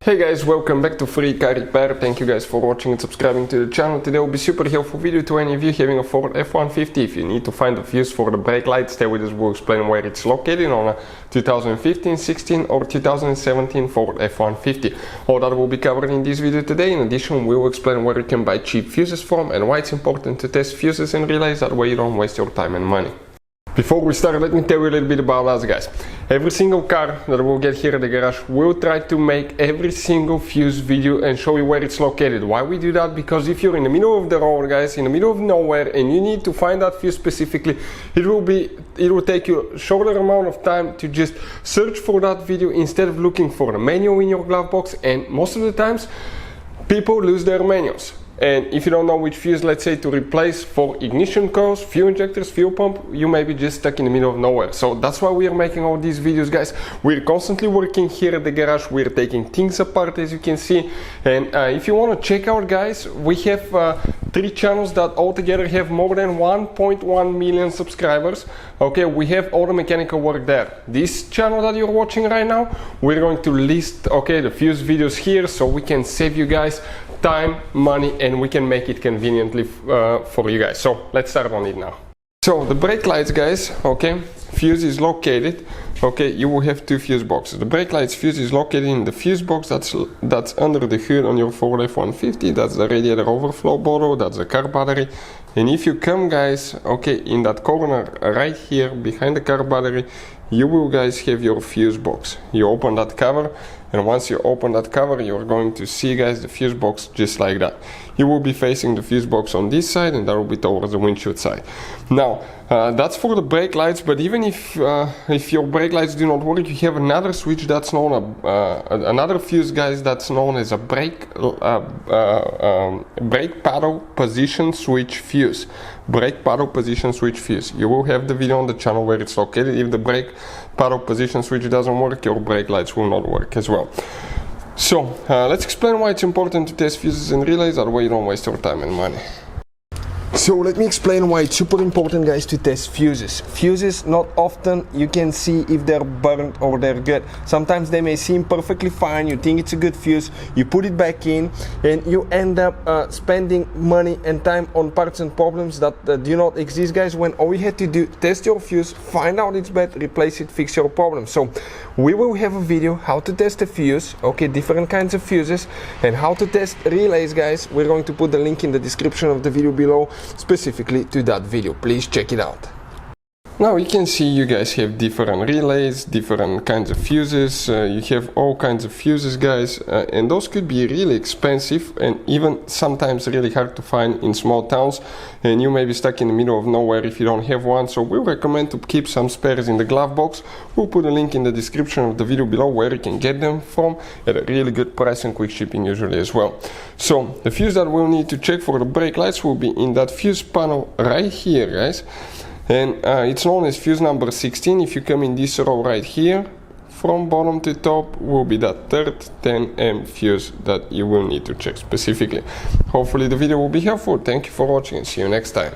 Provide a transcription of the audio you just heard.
Hey guys, welcome back to Free Car Repair. Thank you guys for watching and subscribing to the channel. Today will be super helpful video to any of you having a Ford F-150. If you need to find a fuse for the brake light, stay with us, we'll explain where it's located on a 2015, 16 or 2017 Ford F-150. All that will be covered in this video today. In addition, we will explain where you can buy cheap fuses from and why it's important to test fuses and relays, that way you don't waste your time and money. Before we start, let me tell you a little bit about us, guys. Every single car that we'll get here at the garage, we'll try to make every single fuse video and show you where it's located. Why we do that? Because if you're in the middle of the road, guys, in the middle of nowhere, and you need to find that fuse specifically, it will take you a shorter amount of time to just search for that video instead of looking for the manual in your glove box. And most of the times, people lose their manuals. And if you don't know which fuse, let's say, to replace for ignition coils, fuel injectors, fuel pump, you may be just stuck in the middle of nowhere. So that's why we are making all these videos, guys. We're constantly working here at the garage. We're taking things apart, as you can see. And if you want to check out, guys, we have 3 channels that altogether have more than 1.1 million subscribers. Okay, we have all the mechanical work there. This channel that you're watching right now, we're going to list, the fuse videos here, so we can save you guys time, money, and we can make it conveniently for you guys. So let's start on it now. So the brake lights, guys, fuse is located, you will have 2 fuse boxes. The brake lights fuse is located in the fuse box that's under the hood on your Ford F-150. That's the radiator overflow bottle, that's the car battery. And if you come, guys, in that corner right here behind the car battery, you will, guys, have your fuse box. You open that cover, and once you open that cover, you're going to see, guys, the fuse box just like that. You will be facing the fuse box on this side, and that will be towards the windshield side. Now, that's for the brake lights, but even if your brake lights do not work, you have another switch that's known, another fuse, guys, that's known as a brake paddle position switch fuse. Brake paddle position switch fuse. You will have the video on the channel where it's located. If the brake paddle position switch doesn't work, your brake lights will not work as well. So let's explain why it's important to test fuses and relays, that way you don't waste your time and money. So let me explain why it's super important, guys, to test fuses. Fuses, not often you can see if they're burnt or they're good. Sometimes they may seem perfectly fine, you think it's a good fuse, you put it back in, and you end up spending money and time on parts and problems that do not exist, guys, when all you had to do, test your fuse, find out it's bad, replace it, fix your problem. So we will have a video how to test a fuse, different kinds of fuses, and how to test relays, guys. We're going to put the link in the description of the video below, specifically to that video. Please check it out. Now you can see you guys have different relays, different kinds of fuses. You have all kinds of fuses, guys, and those could be really expensive and even sometimes really hard to find in small towns, and you may be stuck in the middle of nowhere if you don't have one. So we recommend to keep some spares in the glove box. We'll put a link in the description of the video below where you can get them from at a really good price and quick shipping usually as well. So the fuse that we'll need to check for the brake lights will be in that fuse panel right here, guys. And it's known as fuse number 16. If you come in this row right here, from bottom to top will be that third 10M fuse that you will need to check specifically. Hopefully the video will be helpful. Thank you for watching and see you next time.